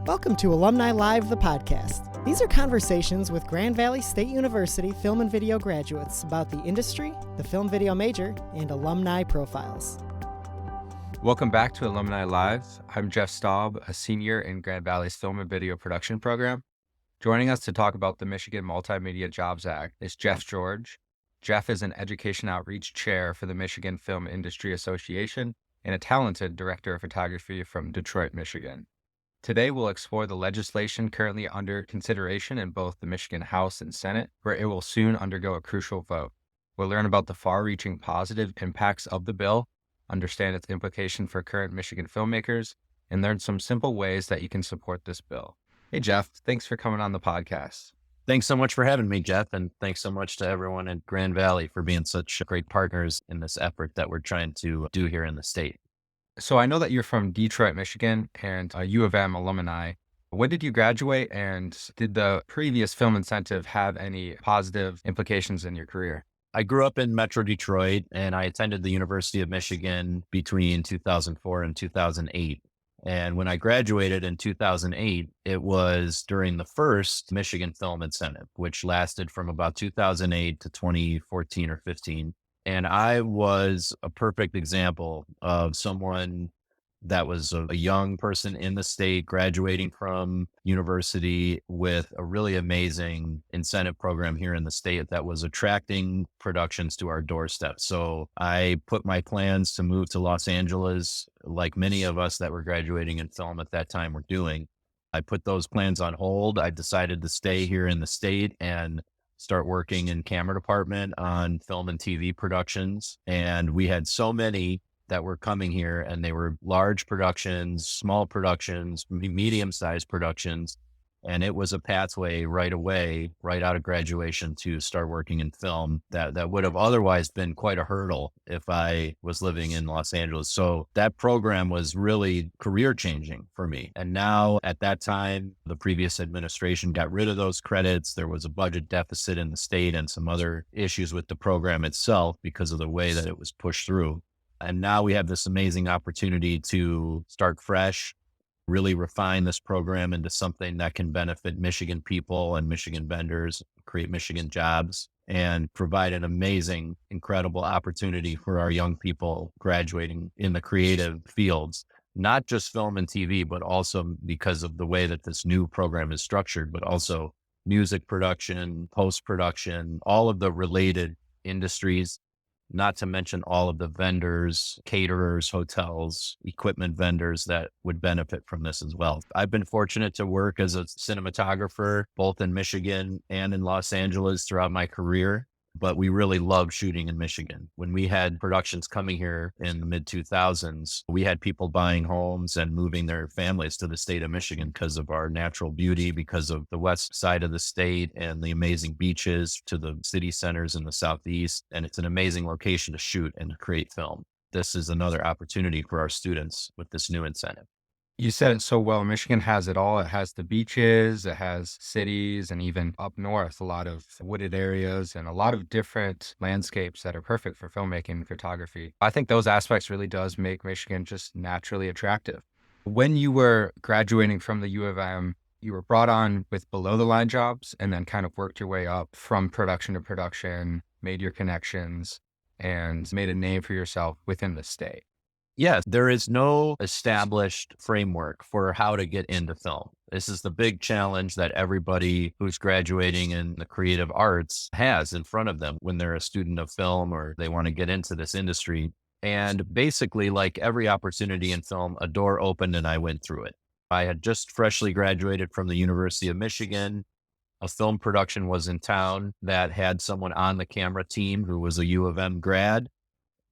Welcome to Alumni Live, the podcast. These are conversations with Grand Valley State University film and video graduates about the industry, the film video major, and alumni profiles. Welcome back to Alumni Live. I'm Geoff Staub, a senior in Grand Valley's film and video production program. Joining us to talk about the Michigan Multimedia Jobs Act is Geoff George. Geoff is an education outreach chair for the Michigan Film Industry Association and a talented director of photography from Detroit, Michigan. Today, we'll explore the legislation currently under consideration in both the Michigan House and Senate, where it will soon undergo a crucial vote. We'll learn about the far-reaching positive impacts of the bill, understand its implication for current Michigan filmmakers, and learn some simple ways that you can support this bill. Hey, Geoff, thanks for coming on the podcast. Thanks so much for having me, Geoff, and thanks so much to everyone at Grand Valley for being such great partners in this effort that we're trying to do here in the state. So I know that you're from Detroit, Michigan, and a U of M alumni. When did you graduate, and did the previous film incentive have any positive implications in your career? I grew up in Metro Detroit, and I attended the University of Michigan between 2004 and 2008. And when I graduated in 2008, it was during the first Michigan Film Incentive, which lasted from about 2008 to 2014 or 15. And I was a perfect example of someone that was a young person in the state graduating from university with a really amazing incentive program here in the state that was attracting productions to our doorstep. So I put my plans to move to Los Angeles, like many of us that were graduating in film at that time were doing. I put those plans on hold. I decided to stay here in the state and start working in camera department on film and TV productions. And we had so many that were coming here, and they were large productions, small productions, medium-sized productions. And it was a pathway right away, right out of graduation, to start working in film that would have otherwise been quite a hurdle if I was living in Los Angeles. So that program was really career changing for me. And now at that time, the previous administration got rid of those credits. There was a budget deficit in the state and some other issues with the program itself because of the way that it was pushed through. And now we have this amazing opportunity to start fresh, really refine this program into something that can benefit Michigan people and Michigan vendors, create Michigan jobs, and provide an amazing, incredible opportunity for our young people graduating in the creative fields, not just film and TV, but also because of the way that this new program is structured, but also music production, post-production, all of the related industries. Not to mention all of the vendors, caterers, hotels, equipment vendors that would benefit from this as well. I've been fortunate to work as a cinematographer, both in Michigan and in Los Angeles throughout my career, but we really love shooting in Michigan. When we had productions coming here in the mid-2000s, we had people buying homes and moving their families to the state of Michigan because of our natural beauty, because of the west side of the state and the amazing beaches to the city centers in the southeast. And it's an amazing location to shoot and to create film. This is another opportunity for our students with this new incentive. You said it so well. Michigan has it all. It has the beaches, it has cities, and even up north, a lot of wooded areas and a lot of different landscapes that are perfect for filmmaking and photography. I think those aspects really does make Michigan just naturally attractive. When you were graduating from the U of M, you were brought on with below the line jobs and then kind of worked your way up from production to production, made your connections, and made a name for yourself within the state. Yes, there is no established framework for how to get into film. This is the big challenge that everybody who's graduating in the creative arts has in front of them when they're a student of film or they want to get into this industry. And basically, like every opportunity in film, a door opened and I went through it. I had just freshly graduated from the University of Michigan. A film production was in town that had someone on the camera team who was a U of M grad.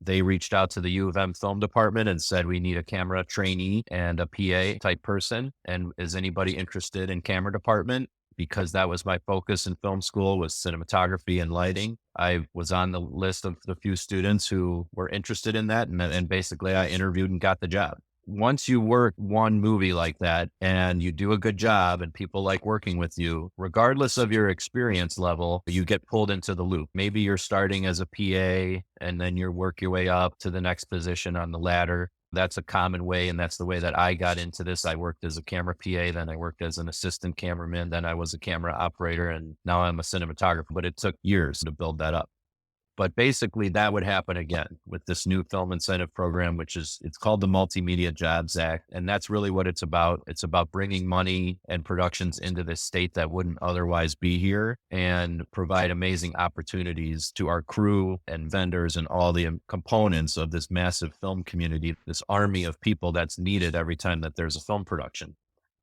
They reached out to the U of M film department and said, we need a camera trainee and a PA type person. And is anybody interested in camera department? Because that was my focus in film school, was cinematography and lighting. I was on the list of the few students who were interested in that. And basically I interviewed and got the job. Once you work one movie like that and you do a good job and people like working with you, regardless of your experience level, you get pulled into the loop. Maybe you're starting as a PA and then you work your way up to the next position on the ladder. That's a common way, and that's the way that I got into this. I worked as a camera PA, then I worked as an assistant cameraman, then I was a camera operator, and now I'm a cinematographer. But it took years to build that up. But basically, that would happen again with this new film incentive program, it's called the Multimedia Jobs Act. And that's really what it's about. It's about bringing money and productions into this state that wouldn't otherwise be here and provide amazing opportunities to our crew and vendors and all the components of this massive film community, this army of people that's needed every time that there's a film production.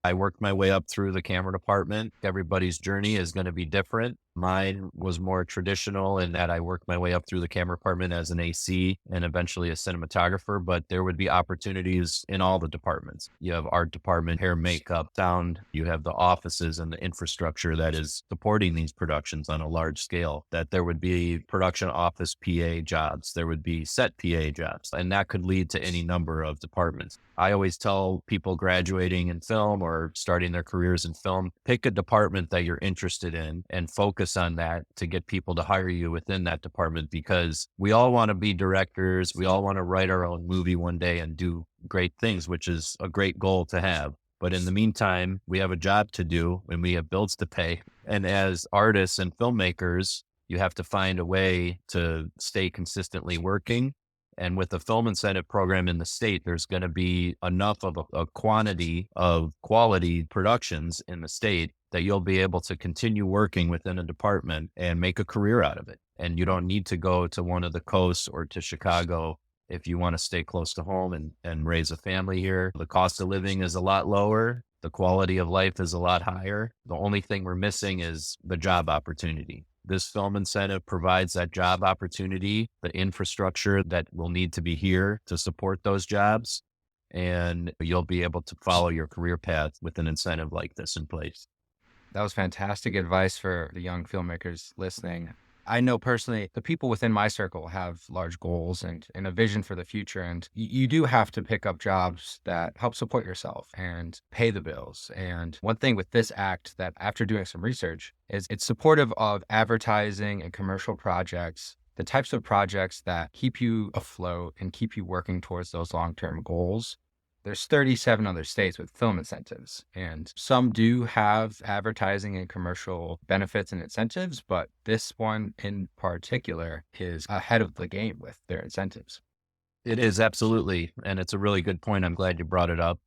I worked my way up through the camera department. Everybody's journey is going to be different. Mine was more traditional in that I worked my way up through the camera department as an AC and eventually a cinematographer, but there would be opportunities in all the departments. You have art department, hair, makeup, sound. You have the offices and the infrastructure that is supporting these productions on a large scale, that there would be production office PA jobs. There would be set PA jobs, and that could lead to any number of departments. I always tell people graduating in film or starting their careers in film, pick a department that you're interested in and focus on that to get people to hire you within that department, because we all want to be directors. We all want to write our own movie one day and do great things, which is a great goal to have. But in the meantime, we have a job to do and we have bills to pay. And as artists and filmmakers, you have to find a way to stay consistently working. And with the film incentive program in the state, there's going to be enough of a quantity of quality productions in the state that you'll be able to continue working within a department and make a career out of it. And you don't need to go to one of the coasts or to Chicago if you want to stay close to home and raise a family here. The cost of living is a lot lower. The quality of life is a lot higher. The only thing we're missing is the job opportunity. This film incentive provides that job opportunity, the infrastructure that will need to be here to support those jobs, and you'll be able to follow your career path with an incentive like this in place. That was fantastic advice for the young filmmakers listening. I know personally, the people within my circle have large goals and a vision for the future. And you do have to pick up jobs that help support yourself and pay the bills. And one thing with this act that after doing some research is it's supportive of advertising and commercial projects, the types of projects that keep you afloat and keep you working towards those long-term goals. There's 37 other states with film incentives, and some do have advertising and commercial benefits and incentives, but this one in particular is ahead of the game with their incentives. It is, absolutely. And it's a really good point. I'm glad you brought it up.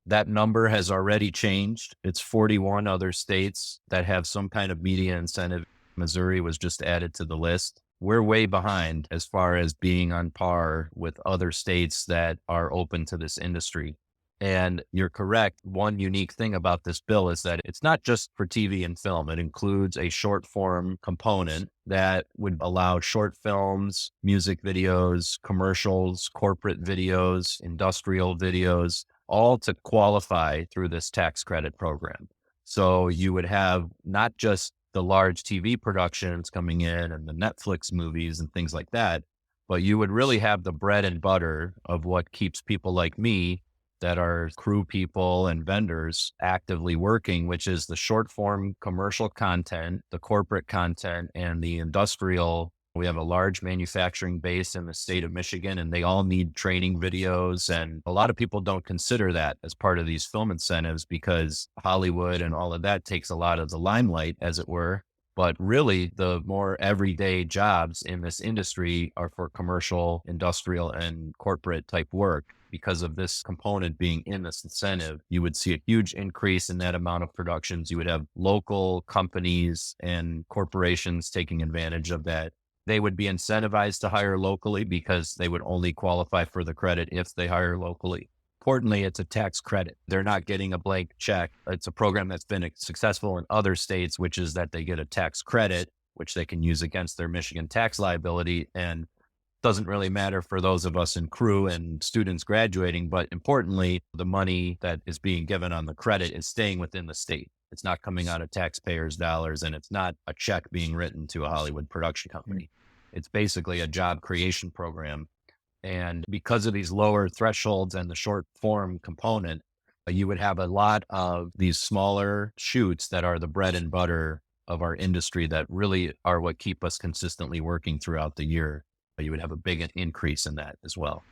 That number has already changed. It's 41 other states that have some kind of media incentive. Missouri was just added to the list. We're way behind as far as being on par with other states that are open to this industry. And you're correct. One unique thing about this bill is that it's not just for TV and film. It includes a short form component that would allow short films, music videos, commercials, corporate videos, industrial videos, all to qualify through this tax credit program. So you would have not just the large TV productions coming in and the Netflix movies and things like that, but you would really have the bread and butter of what keeps people like me that are crew people and vendors actively working, which is the short form commercial content, the corporate content, and the industrial. We have a large manufacturing base in the state of Michigan, and they all need training videos. And a lot of people don't consider that as part of these film incentives because Hollywood and all of that takes a lot of the limelight, as it were. But really, the more everyday jobs in this industry are for commercial, industrial, and corporate type work. Because of this component being in this incentive, you would see a huge increase in that amount of productions. You would have local companies and corporations taking advantage of that. They would be incentivized to hire locally because they would only qualify for the credit if they hire locally. Importantly, it's a tax credit. They're not getting a blank check. It's a program that's been successful in other states, which is that they get a tax credit, which they can use against their Michigan tax liability. And doesn't really matter for those of us in crew and students graduating, but importantly, the money that is being given on the credit is staying within the state. It's not coming out of taxpayers' dollars, and it's not a check being written to a Hollywood production company. It's basically a job creation program. And because of these lower thresholds and the short form component, you would have a lot of these smaller shoots that are the bread and butter of our industry that really are what keep us consistently working throughout the year. You would have a big increase in that as well.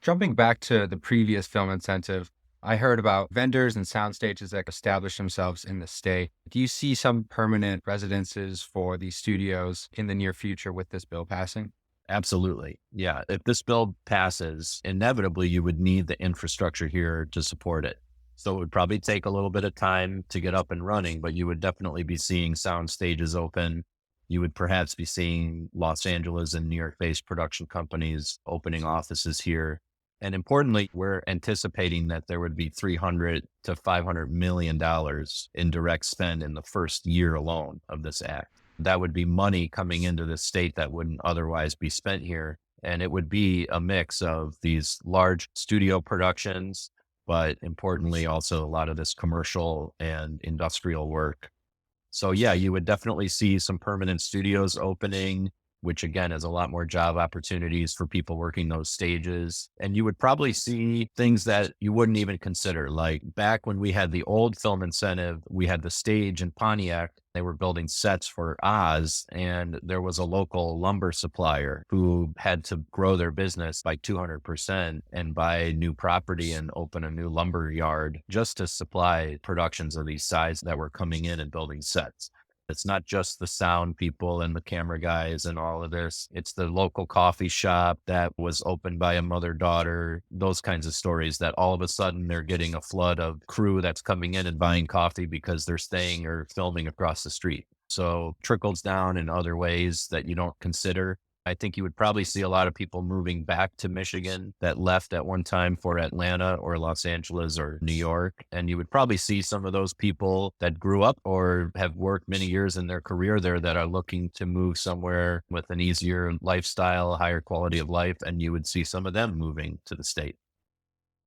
Jumping back to the previous film incentive, I heard about vendors and sound stages that establish themselves in the state. Do you see some permanent residences for these studios in the near future with this bill passing? Absolutely. Yeah. If this bill passes, inevitably you would need the infrastructure here to support it. So it would probably take a little bit of time to get up and running, but you would definitely be seeing sound stages open. You would perhaps be seeing Los Angeles and New York based production companies opening offices here. And importantly, we're anticipating that there would be $300 to $500 million in direct spend in the first year alone of this act. That would be money coming into the state that wouldn't otherwise be spent here. And it would be a mix of these large studio productions, but importantly, also a lot of this commercial and industrial work. So yeah, you would definitely see some permanent studios opening, which again is a lot more job opportunities for people working those stages. And you would probably see things that you wouldn't even consider. Like back when we had the old film incentive, we had the stage in Pontiac. They were building sets for Oz, and there was a local lumber supplier who had to grow their business by 200% and buy new property and open a new lumber yard just to supply productions of these size that were coming in and building sets. It's not just the sound people and the camera guys and all of this. It's the local coffee shop that was opened by a mother-daughter, those kinds of stories that all of a sudden they're getting a flood of crew that's coming in and buying coffee because they're staying or filming across the street. So trickles down in other ways that you don't consider. I think you would probably see a lot of people moving back to Michigan that left at one time for Atlanta or Los Angeles or New York. And you would probably see some of those people that grew up or have worked many years in their career there that are looking to move somewhere with an easier lifestyle, higher quality of life. And you would see some of them moving to the state.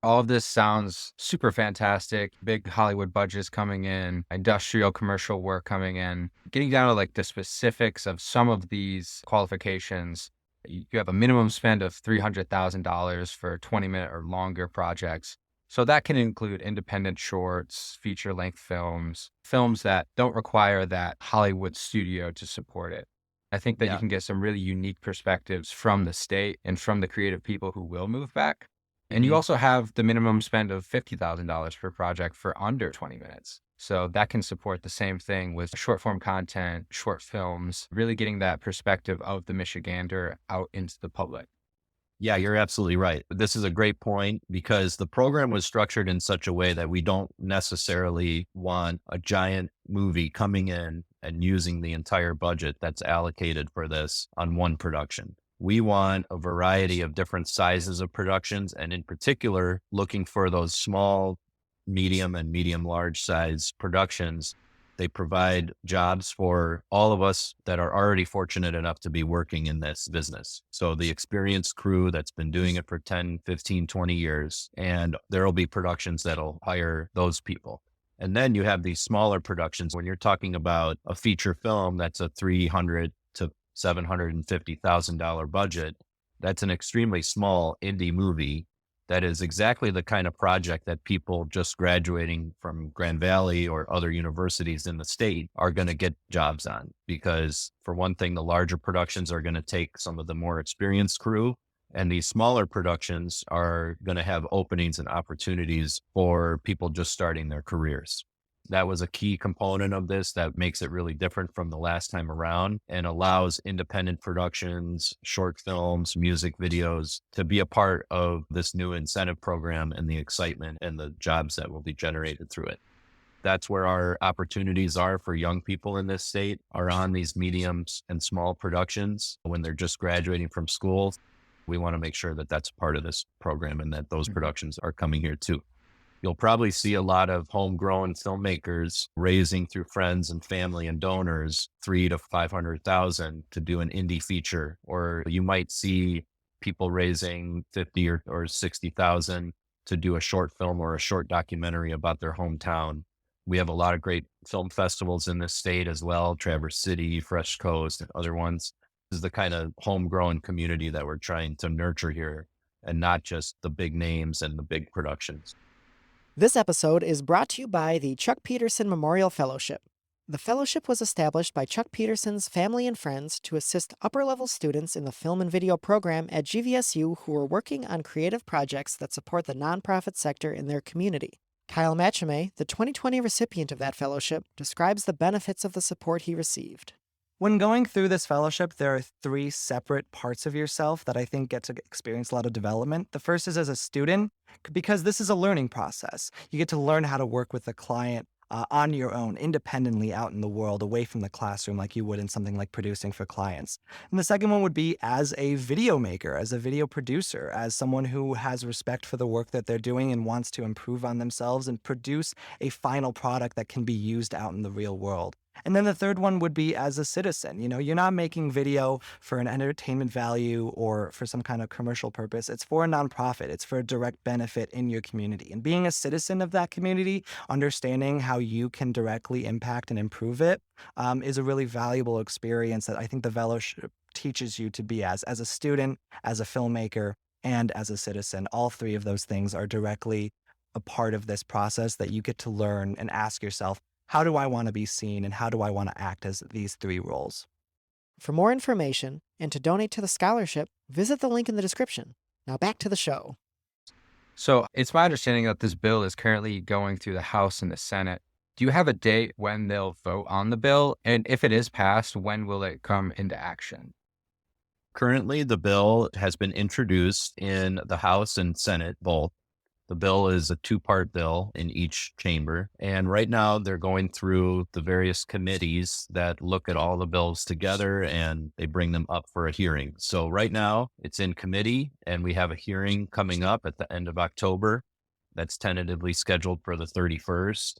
All of this sounds super fantastic. Big Hollywood budgets coming in, industrial commercial work coming in. Getting down to like the specifics of some of these qualifications, you have a minimum spend of $300,000 for 20-minute or longer projects. So that can include independent shorts, feature length films, films that don't require that Hollywood studio to support it. I think that you can get some really unique perspectives from the state and from the creative people who will move back. And you also have the minimum spend of $50,000 per project for under 20 minutes. So that can support the same thing with short form content, short films, really getting that perspective of the Michigander out into the public. Yeah, you're absolutely right. This is a great point because the program was structured in such a way that we don't necessarily want a giant movie coming in and using the entire budget that's allocated for this on one production. We want a variety of different sizes of productions, and in particular, looking for those small, medium, and medium large size productions. They provide jobs for all of us that are already fortunate enough to be working in this business. So the experienced crew that's been doing it for 10, 15, 20 years, and there will be productions that'll hire those people. And then you have these smaller productions. When you're talking about a feature film that's a $300,000 to $750,000 budget, that's an extremely small indie movie that is exactly the kind of project that people just graduating from Grand Valley or other universities in the state are going to get jobs on. Because for one thing, the larger productions are going to take some of the more experienced crew, and these smaller productions are going to have openings and opportunities for people just starting their careers. That was a key component of this that makes it really different from the last time around and allows independent productions, short films, music videos to be a part of this new incentive program and the excitement and the jobs that will be generated through it. That's where our opportunities are for young people in this state, are on these mediums and small productions when they're just graduating from school. We want to make sure that that's part of this program and that those productions are coming here too. You'll probably see a lot of homegrown filmmakers raising through friends and family and donors 300,000 to 500,000 to do an indie feature, or you might see people raising 50 or 60,000 to do a short film or a short documentary about their hometown. We have a lot of great film festivals in this state as well, Traverse City, Fresh Coast, and other ones. This is the kind of homegrown community that we're trying to nurture here, and not just the big names and the big productions. This episode is brought to you by the Chuck Peterson Memorial Fellowship. The fellowship was established by Chuck Peterson's family and friends to assist upper-level students in the film and video program at GVSU who are working on creative projects that support the nonprofit sector in their community. Kyle Machame, the 2020 recipient of that fellowship, describes the benefits of the support he received. When going through this fellowship, there are 3 separate parts of yourself that I think get to experience a lot of development. The first is as a student, because this is a learning process. You get to learn how to work with the client on your own, independently out in the world, away from the classroom like you would in something like producing for clients. And the second one would be as a video maker, as a video producer, as someone who has respect for the work that they're doing and wants to improve on themselves and produce a final product that can be used out in the real world. And then the third one would be as a citizen. You know, you're not making video for an entertainment value or for some kind of commercial purpose. It's for a nonprofit. It's for a direct benefit in your community. And being a citizen of that community, understanding how you can directly impact and improve it, is a really valuable experience that I think the fellowship teaches you to be as a student, as a filmmaker, and as a citizen. All 3 of those things are directly a part of this process that you get to learn and ask yourself, how do I want to be seen and how do I want to act as these 3 roles? For more information and to donate to the scholarship, visit the link in the description. Now back to the show. So it's my understanding that this bill is currently going through the House and the Senate. Do you have a date when they'll vote on the bill? And if it is passed, when will it come into action? Currently, the bill has been introduced in the House and Senate both. The bill is a 2-part bill in each chamber. And right now they're going through the various committees that look at all the bills together and they bring them up for a hearing. So right now it's in committee and we have a hearing coming up at the end of October. That's tentatively scheduled for the 31st.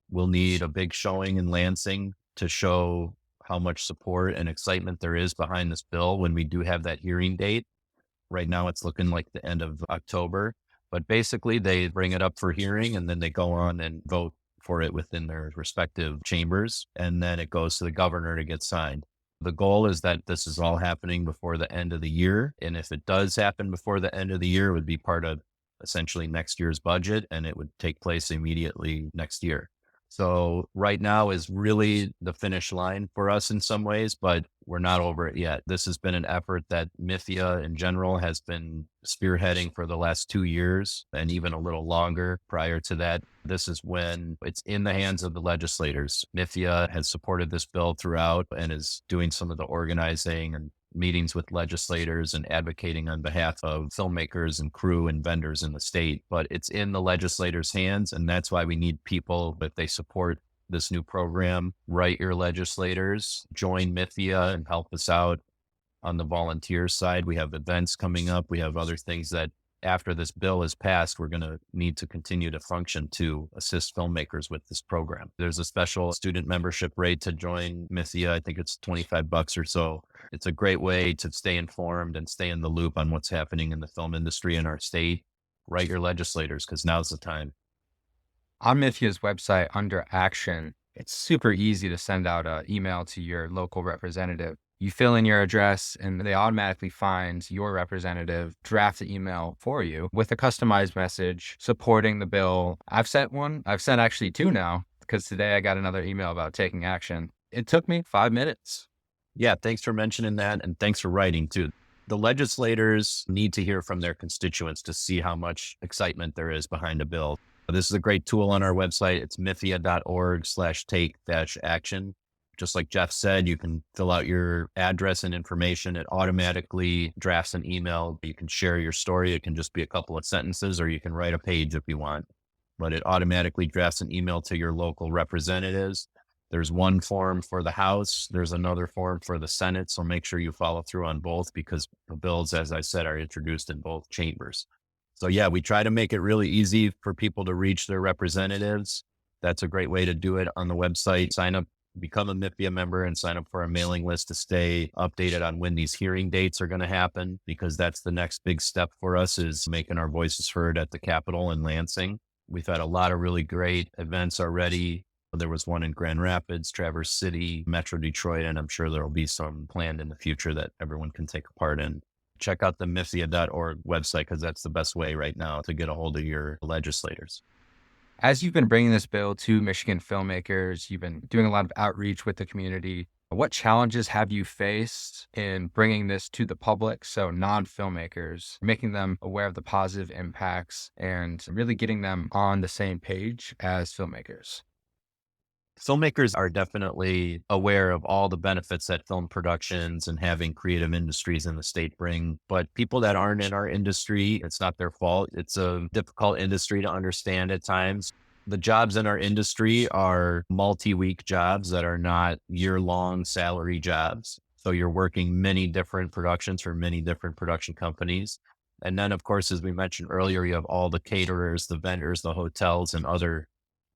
We'll need a big showing in Lansing to show how much support and excitement there is behind this bill when we do have that hearing date. Right now it's looking like the end of October. But basically, they bring it up for hearing and then they go on and vote for it within their respective chambers. And then it goes to the governor to get signed. The goal is that this is all happening before the end of the year. And if it does happen before the end of the year, it would be part of essentially next year's budget and it would take place immediately next year. So right now is really the finish line for us in some ways, but we're not over it yet. This has been an effort that MiFIA in general has been spearheading for the last 2 years and even a little longer prior to that. This is when it's in the hands of the legislators. MiFIA has supported this bill throughout and is doing some of the organizing and meetings with legislators and advocating on behalf of filmmakers and crew and vendors in the state. But it's in the legislators' hands, and that's why we need people, if they support this new program, write your legislators, join MiFIA and help us out on the volunteer side. We have events coming up. We have other things that after this bill is passed, we're going to need to continue to function to assist filmmakers with this program. There's a special student membership rate to join MiFIA. I think it's $25 or so. It's a great way to stay informed and stay in the loop on what's happening in the film industry in our state. Write your legislators because now's the time. On MiFIA's website under Action, it's super easy to send out an email to your local representative. You fill in your address and they automatically find your representative, draft the email for you with a customized message supporting the bill. I've sent one. I've sent actually 2 now because today I got another email about taking action. It took me 5 minutes. Yeah, thanks for mentioning that. And thanks for writing too. The legislators need to hear from their constituents to see how much excitement there is behind a bill. This is a great tool on our website. It's mifia.org/take-action. Just like Geoff said, you can fill out your address and information. It automatically drafts an email. You can share your story. It can just be a couple of sentences, or you can write a page if you want. But it automatically drafts an email to your local representatives. There's one form for the House. There's another form for the Senate. So make sure you follow through on both because the bills, as I said, are introduced in both chambers. So yeah, we try to make it really easy for people to reach their representatives. That's a great way to do it on the website. Sign up, become a MiFIA member and sign up for our mailing list to stay updated on when these hearing dates are going to happen, because that's the next big step for us is making our voices heard at the Capitol in Lansing. We've had a lot of really great events already. There was one in Grand Rapids, Traverse City, Metro Detroit, and I'm sure there'll be some planned in the future that everyone can take a part in. Check out the MiFIA.org website because that's the best way right now to get a hold of your legislators. As you've been bringing this bill to Michigan filmmakers, you've been doing a lot of outreach with the community. What challenges have you faced in bringing this to the public, so non-filmmakers, making them aware of the positive impacts and really getting them on the same page as filmmakers? Filmmakers are definitely aware of all the benefits that film productions and having creative industries in the state bring. But people that aren't in our industry, it's not their fault. It's a difficult industry to understand at times. The jobs in our industry are multi-week jobs that are not year-long salary jobs. So you're working many different productions for many different production companies. And then, of course, as we mentioned earlier, you have all the caterers, the vendors, the hotels, and other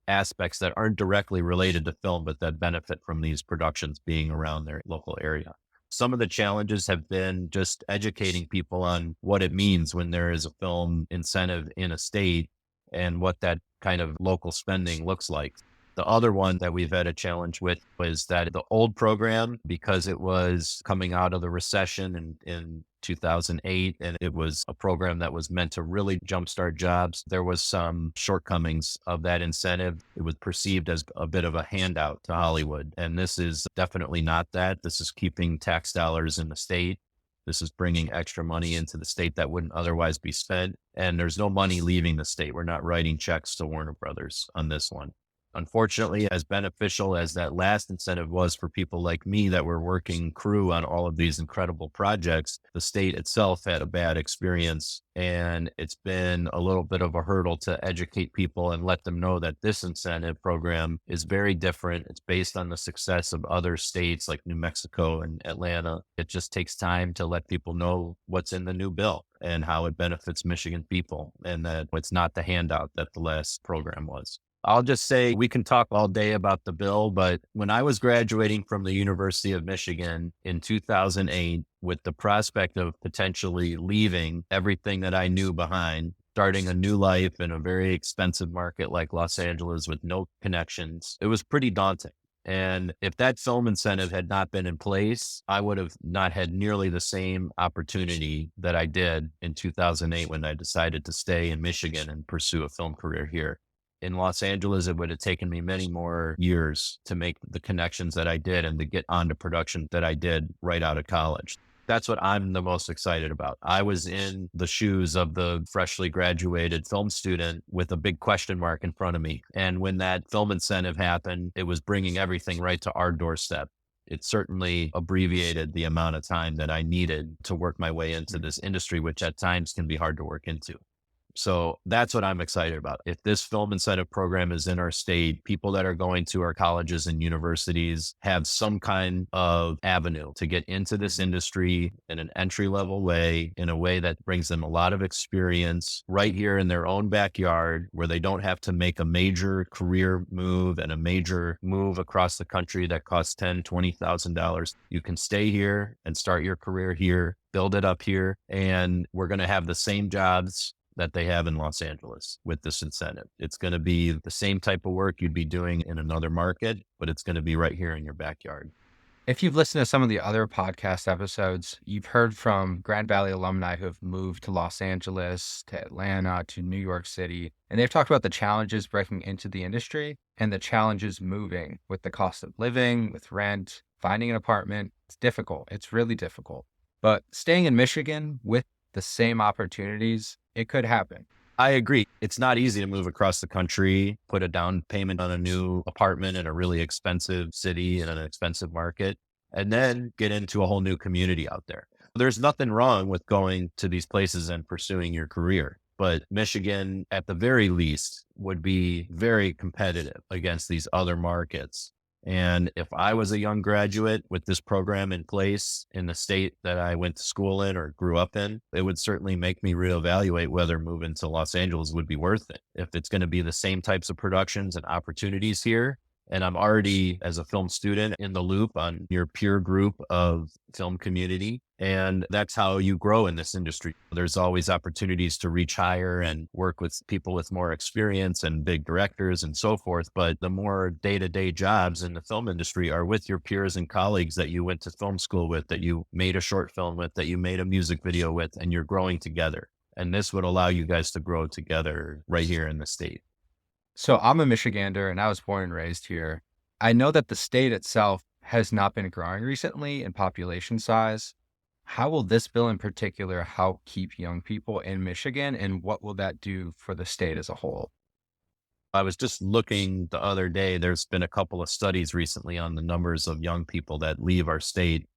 aspects that aren't directly related to film, but that benefit from these productions being around their local area. Some of the challenges have been just educating people on what it means when there is a film incentive in a state and what that kind of local spending looks like. The other one that we've had a challenge with was that the old program, because it was coming out of the recession in 2008, and it was a program that was meant to really jumpstart jobs, there was some shortcomings of that incentive. It was perceived as a bit of a handout to Hollywood. And this is definitely not that. This is keeping tax dollars in the state. This is bringing extra money into the state that wouldn't otherwise be spent. And there's no money leaving the state. We're not writing checks to Warner Brothers on this one. Unfortunately, as beneficial as that last incentive was for people like me that were working crew on all of these incredible projects, the state itself had a bad experience. And it's been a little bit of a hurdle to educate people and let them know that this incentive program is very different. It's based on the success of other states like New Mexico and Atlanta. It just takes time to let people know what's in the new bill and how it benefits Michigan people, and that it's not the handout that the last program was. I'll just say we can talk all day about the bill, but when I was graduating from the University of Michigan in 2008, with the prospect of potentially leaving everything that I knew behind, starting a new life in a very expensive market like Los Angeles with no connections, it was pretty daunting. And if that film incentive had not been in place, I would have not had nearly the same opportunity that I did in 2008 when I decided to stay in Michigan and pursue a film career here. In Los Angeles, it would have taken me many more years to make the connections that I did and to get onto production that I did right out of college. That's what I'm the most excited about. I was in the shoes of the freshly graduated film student with a big question mark in front of me. And when that film incentive happened, it was bringing everything right to our doorstep. It certainly abbreviated the amount of time that I needed to work my way into this industry, which at times can be hard to work into. So that's what I'm excited about. If this film incentive program is in our state, people that are going to our colleges and universities have some kind of avenue to get into this industry in an entry level way, in a way that brings them a lot of experience right here in their own backyard, where they don't have to make a major career move and a major move across the country that costs $10,000, $20,000. You can stay here and start your career here, build it up here, and we're going to have the same jobs that they have in Los Angeles with this incentive. It's going to be the same type of work you'd be doing in another market, but it's going to be right here in your backyard. If you've listened to some of the other podcast episodes, you've heard from Grand Valley alumni who have moved to Los Angeles, to Atlanta, to New York City, and they've talked about the challenges breaking into the industry and the challenges moving with the cost of living, with rent, finding an apartment. It's difficult. It's really difficult. But staying in Michigan with the same opportunities, it could happen. I agree. It's not easy to move across the country, put a down payment on a new apartment in a really expensive city in an expensive market, and then get into a whole new community out there. There's nothing wrong with going to these places and pursuing your career, but Michigan, at the very least, would be very competitive against these other markets. And if I was a young graduate with this program in place in the state that I went to school in or grew up in, it would certainly make me reevaluate whether moving to Los Angeles would be worth it. If it's going to be the same types of productions and opportunities here, and I'm already, as a film student, in the loop on your peer group of film community. And that's how you grow in this industry. There's always opportunities to reach higher and work with people with more experience and big directors and so forth. But the more day-to-day jobs in the film industry are with your peers and colleagues that you went to film school with, that you made a short film with, that you made a music video with, and you're growing together. And this would allow you guys to grow together right here in the state. So I'm a Michigander and I was born and raised here. I know that the state itself has not been growing recently in population size. How will this bill in particular help keep young people in Michigan, and what will that do for the state as a whole? I was just looking the other day. There's been a couple of studies recently on the numbers of young people that leave our state.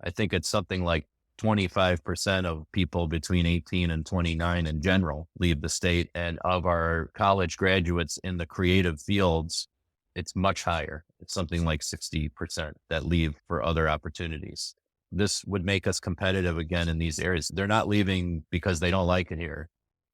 I think it's something like 25% of people between 18 and 29 in general leave the state. And of our college graduates in the creative fields, it's much higher. It's something like 60% that leave for other opportunities. This would make us competitive again in these areas. They're not leaving because they don't like it here.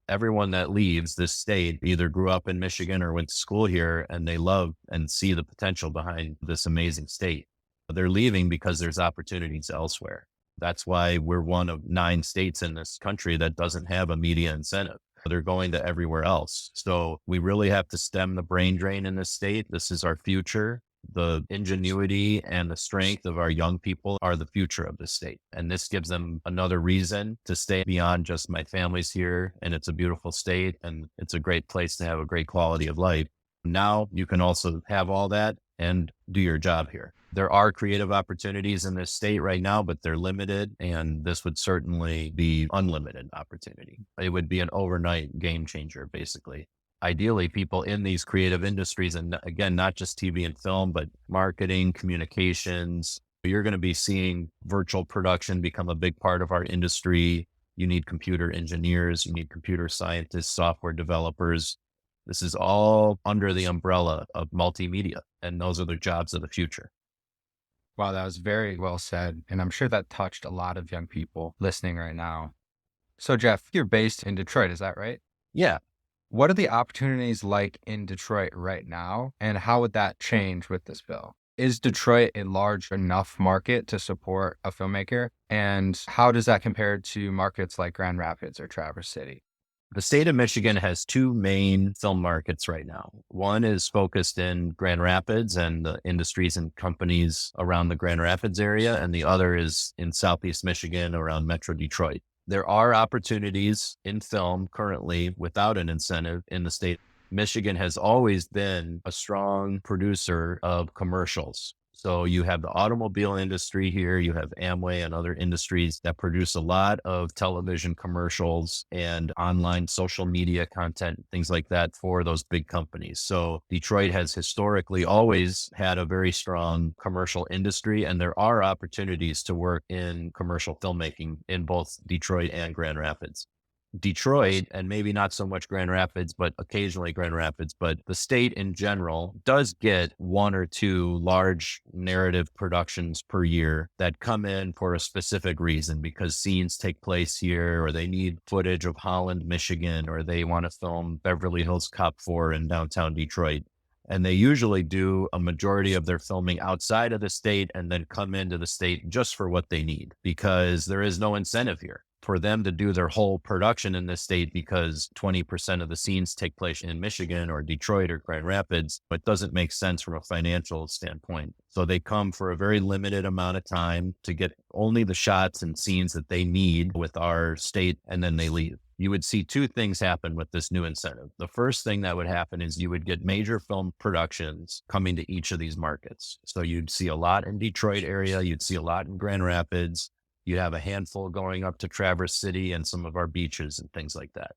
Everyone that leaves this state either grew up in Michigan or went to school here, and they love and see the potential behind this amazing state. They're leaving because there's opportunities elsewhere. That's why we're one of 9 states in this country that doesn't have a media incentive. They're going to everywhere else. So we really have to stem the brain drain in this state. This is our future. The ingenuity and the strength of our young people are the future of the state. And this gives them another reason to stay beyond just my family's here. And it's a beautiful state and it's a great place to have a great quality of life. Now you can also have all that and do your job here. There are creative opportunities in this state right now, but they're limited. And this would certainly be unlimited opportunity. It would be an overnight game changer, basically. Ideally, people in these creative industries, and again, not just TV and film, but marketing, communications, you're going to be seeing virtual production become a big part of our industry. You need computer engineers, you need computer scientists, software developers. This is all under the umbrella of multimedia, and those are the jobs of the future. Wow, that was very well said. And I'm sure that touched a lot of young people listening right now. So, Geoff, you're based in Detroit, is that right? Yeah. What are the opportunities like in Detroit right now, and how would that change with this bill? Is Detroit a large enough market to support a filmmaker? And how does that compare to markets like Grand Rapids or Traverse City? The state of Michigan has 2 main film markets right now. One is focused in Grand Rapids and the industries and companies around the Grand Rapids area, and the other is in Southeast Michigan around Metro Detroit. There are opportunities in film currently without an incentive in the state. Michigan has always been a strong producer of commercials. So you have the automobile industry here, you have Amway and other industries that produce a lot of television commercials and online social media content, things like that for those big companies. So Detroit has historically always had a very strong commercial industry, and there are opportunities to work in commercial filmmaking in both Detroit and Grand Rapids. Detroit, and maybe not so much Grand Rapids, but occasionally Grand Rapids, but the state in general does get 1 or 2 large narrative productions per year that come in for a specific reason, because scenes take place here, or they need footage of Holland, Michigan, or they want to film Beverly Hills Cop 4 in downtown Detroit. And they usually do a majority of their filming outside of the state and then come into the state just for what they need, because there is no incentive here for them to do their whole production in this state, because 20% of the scenes take place in Michigan or Detroit or Grand Rapids. It doesn't make sense from a financial standpoint. So they come for a very limited amount of time to get only the shots and scenes that they need with our state, and then they leave. You would see 2 things happen with this new incentive. The first thing that would happen is you would get major film productions coming to each of these markets. So you'd see a lot in Detroit area, you'd see a lot in Grand Rapids, you'd have a handful going up to Traverse City and some of our beaches and things like that.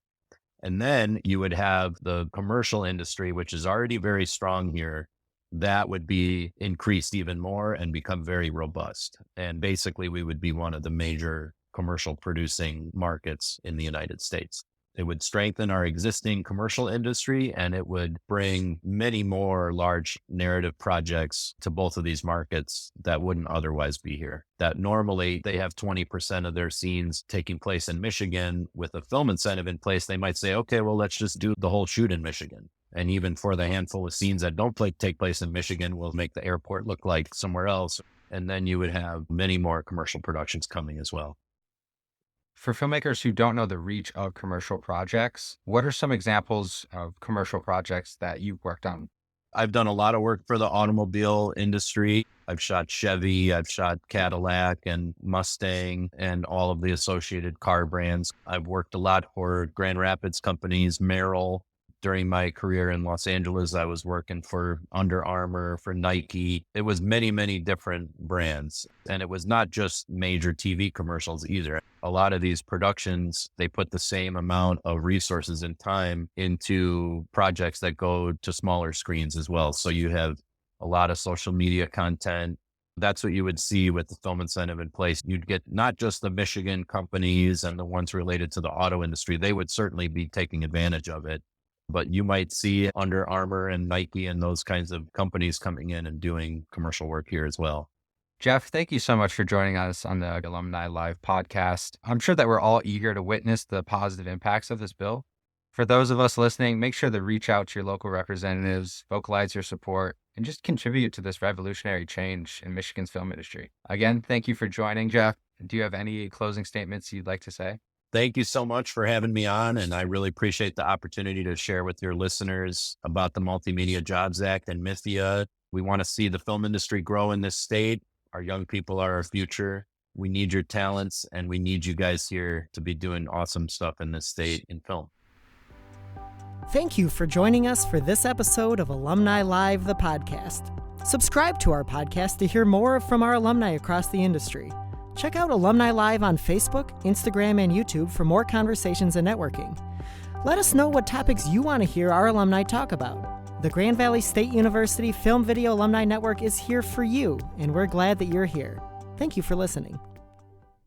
And then you would have the commercial industry, which is already very strong here. That would be increased even more and become very robust. And basically, we would be one of the major commercial producing markets in the United States. It would strengthen our existing commercial industry, and it would bring many more large narrative projects to both of these markets that wouldn't otherwise be here. That normally they have 20% of their scenes taking place in Michigan. With a film incentive in place, they might say, okay, well, let's just do the whole shoot in Michigan. And even for the handful of scenes that don't take place in Michigan, we'll make the airport look like somewhere else. And then you would have many more commercial productions coming as well. For filmmakers who don't know the reach of commercial projects, what are some examples of commercial projects that you've worked on? I've done a lot of work for the automobile industry. I've shot Chevy, I've shot Cadillac and Mustang and all of the associated car brands. I've worked a lot for Grand Rapids companies, Merrill, During my career in Los Angeles, I was working for Under Armour, for Nike. It was many, many different brands. And it was not just major TV commercials either. A lot of these productions, they put the same amount of resources and time into projects that go to smaller screens as well. So you have a lot of social media content. That's what you would see with the film incentive in place. You'd get not just the Michigan companies and the ones related to the auto industry. They would certainly be taking advantage of it. But you might see Under Armour and Nike and those kinds of companies coming in and doing commercial work here as well. Geoff, thank you so much for joining us on the Alumni Live podcast. I'm sure that we're all eager to witness the positive impacts of this bill. For those of us listening, make sure to reach out to your local representatives, vocalize your support, and just contribute to this revolutionary change in Michigan's film industry. Again, thank you for joining, Geoff. Do you have any closing statements you'd like to say? Thank you so much for having me on, and I really appreciate the opportunity to share with your listeners about the Multimedia Jobs Act and MiFIA. We want to see the film industry grow in this state. Our young people are our future. We need your talents, and we need you guys here to be doing awesome stuff in this state in film. Thank you for joining us for this episode of Alumni Live, the podcast. Subscribe to our podcast to hear more from our alumni across the industry. Check out Alumni Live on Facebook, Instagram, and YouTube for more conversations and networking. Let us know what topics you want to hear our alumni talk about. The Grand Valley State University Film Video Alumni Network is here for you, and we're glad that you're here. Thank you for listening.